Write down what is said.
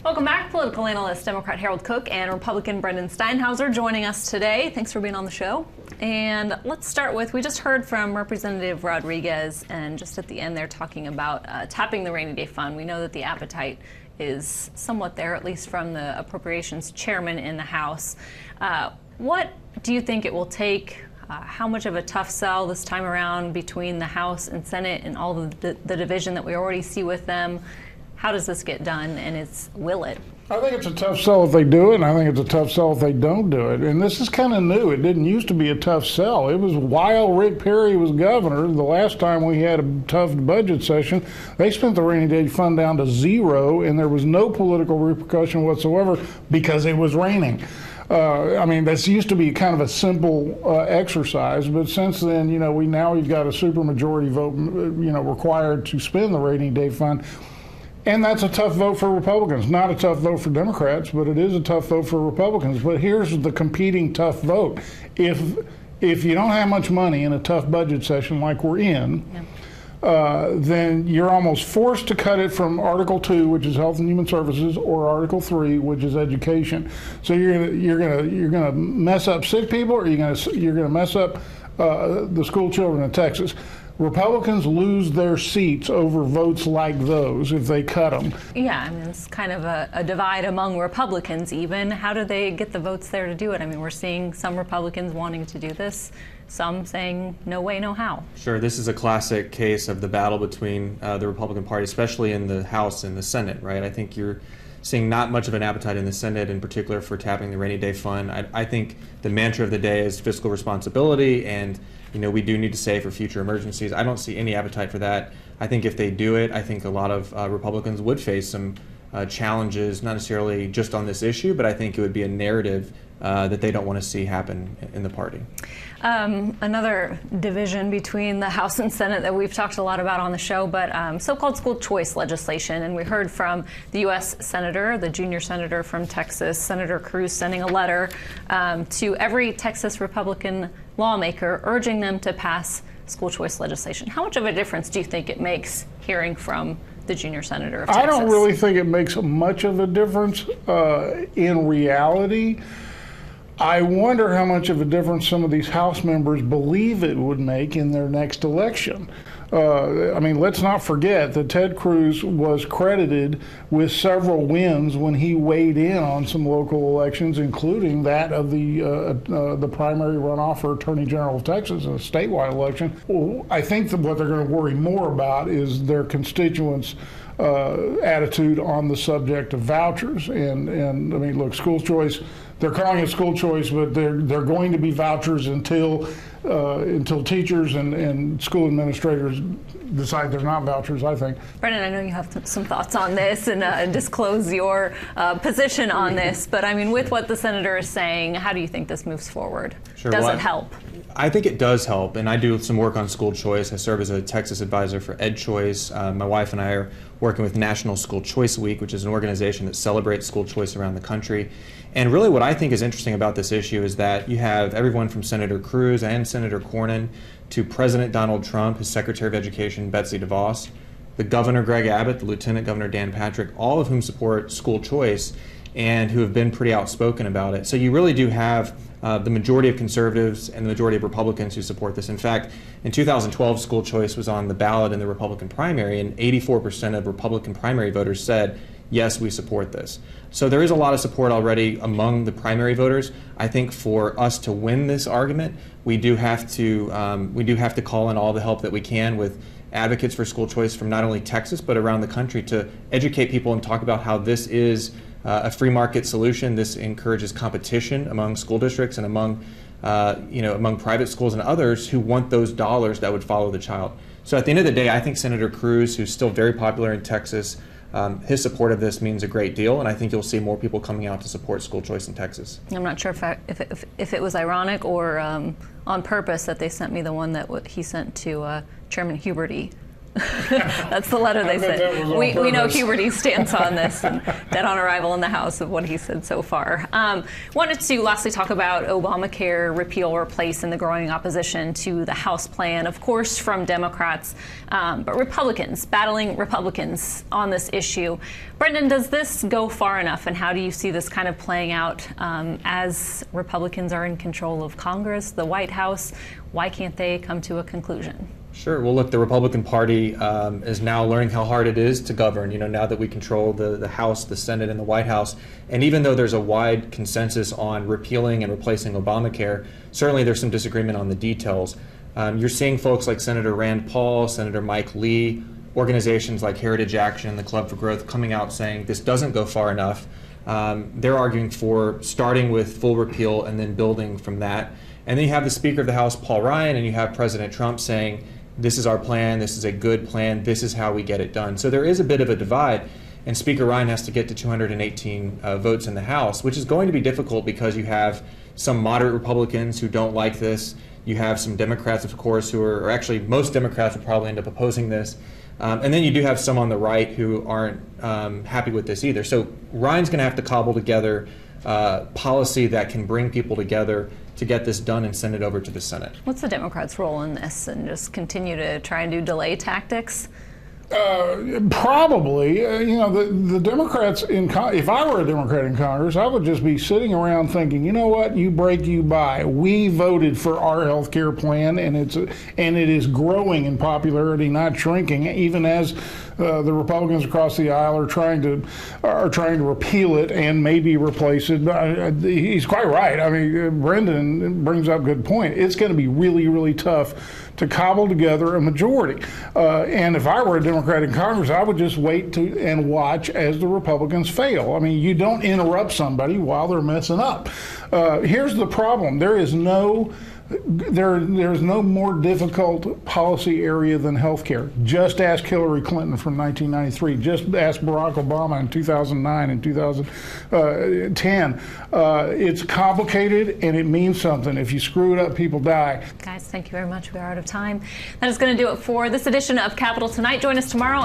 Welcome back. Political analyst Democrat Harold Cook and Republican Brendan Steinhauser joining us today. Thanks for being on the show. And let's start with, we just heard from Representative Rodriguez, and just at the end they're talking about tapping the rainy day fund. We know that the appetite is somewhat there, at least from the appropriations chairman in the House. What do you think it will take? How much of a tough sell this time around between the House and Senate and all of the division that we already see with them? How does this get done, and will it? I think it's a tough sell if they do it, and I think it's a tough sell if they don't do it. And this is kind of new. It didn't used to be a tough sell. It was while Rick Perry was governor, the last time we had a tough budget session, they spent the rainy day fund down to zero, and there was no political repercussion whatsoever because it was raining. I mean, this used to be kind of a simple exercise, but since then, we've got a supermajority vote, required to spend the rainy day fund. And that's a tough vote for Republicans. Not a tough vote for Democrats, but it is a tough vote for Republicans. But here's the competing tough vote. If you don't have much money in a tough budget session like we're in, then you're almost forced to cut it from Article 2, which is Health and Human Services, or Article 3, which is Education. So you're gonna mess up sick people, or you're gonna mess up the school children in Texas. Republicans lose their seats over votes like those if they cut them. Yeah, I mean, it's kind of a divide among Republicans even. How do they get the votes there to do it? I mean, we're seeing some Republicans wanting to do this, some saying no way, no how. Sure, this is a classic case of the battle between the Republican Party, especially in the House and the Senate, right? I think you're seeing not much of an appetite in the Senate, in particular for tapping the rainy day fund. I think the mantra of the day is fiscal responsibility, and we do need to save for future emergencies. I don't see any appetite for that. I think if they do it, I think a lot of Republicans would face some challenges, not necessarily just on this issue, but I think it would be a narrative that they don't want to see happen in the party. Another division between the House and Senate that we've talked a lot about on the show, but so-called school choice legislation. And we heard from the U.S. Senator, the junior senator from Texas, Senator Cruz, sending a letter to every Texas Republican lawmaker urging them to pass school choice legislation. How much of a difference do you think it makes hearing from the junior senator of Texas? I don't really think it makes much of a difference in reality. I wonder how much of a difference some of these House members believe it would make in their next election. I mean, let's not forget that Ted Cruz was credited with several wins when he weighed in on some local elections, including that of the primary runoff for Attorney General of Texas, a statewide election. Well, I think that what they're going to worry more about is their constituents' attitude on the subject of vouchers. And I mean, look, school choice, they're calling it school choice, but they're going to be vouchers until teachers and school administrators decide they're not vouchers, I think. Brendan, I know you have some thoughts on this and disclose your position on this, but I mean, with what the senator is saying, how do you think this moves forward? Sure, Does it help? I think it does help, and I do some work on school choice. I serve as a Texas advisor for Ed Choice. My wife and I are working with National School Choice Week, which is an organization that celebrates school choice around the country. And really what I think is interesting about this issue is that you have everyone from Senator Cruz and Senator Cornyn to President Donald Trump, his Secretary of Education, Betsy DeVos, the Governor Greg Abbott, the Lieutenant Governor Dan Patrick, all of whom support school choice and who have been pretty outspoken about it. So you really do have the majority of conservatives and the majority of Republicans who support this. In fact, in 2012, school choice was on the ballot in the Republican primary, and 84% of Republican primary voters said, yes, we support this. So there is a lot of support already among the primary voters. I think for us to win this argument, we do have to call in all the help that we can with advocates for school choice from not only Texas but around the country to educate people and talk about how this is a free market solution. This encourages competition among school districts and among private schools and others who want those dollars that would follow the child. So at the end of the day, I think Senator Cruz, who's still very popular in Texas, his support of this means a great deal, and I think you'll see more people coming out to support school choice in Texas. I'm not sure if it was ironic or on purpose that they sent me the one that he sent to Chairman Huberty That's the letter they bet that was sent. on We know purpose. Huberty's stance on this, and dead on arrival in the House of what he said so far. Wanted to lastly talk about Obamacare repeal, replace, and the growing opposition to the House plan, of course, from Democrats, but Republicans, battling Republicans on this issue. Brendan, does this go far enough, and how do you see this kind of playing out as Republicans are in control of Congress, the White House? Why can't they come to a conclusion? Sure. Well, look, the Republican Party is now learning how hard it is to govern, now that we control the House, the Senate, and the White House. And even though there's a wide consensus on repealing and replacing Obamacare, certainly there's some disagreement on the details. You're seeing folks like Senator Rand Paul, Senator Mike Lee, organizations like Heritage Action, the Club for Growth coming out saying this doesn't go far enough. They're arguing for starting with full repeal and then building from that. And then you have the Speaker of the House, Paul Ryan, and you have President Trump saying, this is our plan, this is a good plan, this is how we get it done. So there is a bit of a divide, and Speaker Ryan has to get to 218 votes in the House, which is going to be difficult because you have some moderate Republicans who don't like this. You have some Democrats, of course, or actually most Democrats will probably end up opposing this. And then you do have some on the right who aren't happy with this either. So Ryan's going to have to cobble together policy that can bring people together to get this done and send it over to the Senate. What's the Democrats' role in this, and just continue to try and do delay tactics? Probably. The Democrats if I were a Democrat in Congress, I would just be sitting around thinking, you know what, you break, you buy. We voted for our health care plan, and it is growing in popularity, not shrinking, even as the Republicans across the aisle are trying to repeal it and maybe replace it. He's quite right. I mean, Brendan brings up a good point. It's going to be really, really tough to cobble together a majority. And if I were a Democrat in Congress, I would just wait and watch as the Republicans fail. I mean, you don't interrupt somebody while they're messing up. Here's the problem. There's no more difficult policy area than healthcare. Just ask Hillary Clinton from 1993. Just ask Barack Obama in 2009 and 2010. It's complicated, and it means something. If you screw it up, people die. Guys, thank you very much. We are out of time. That is going to do it for this edition of Capital Tonight. Join us tomorrow.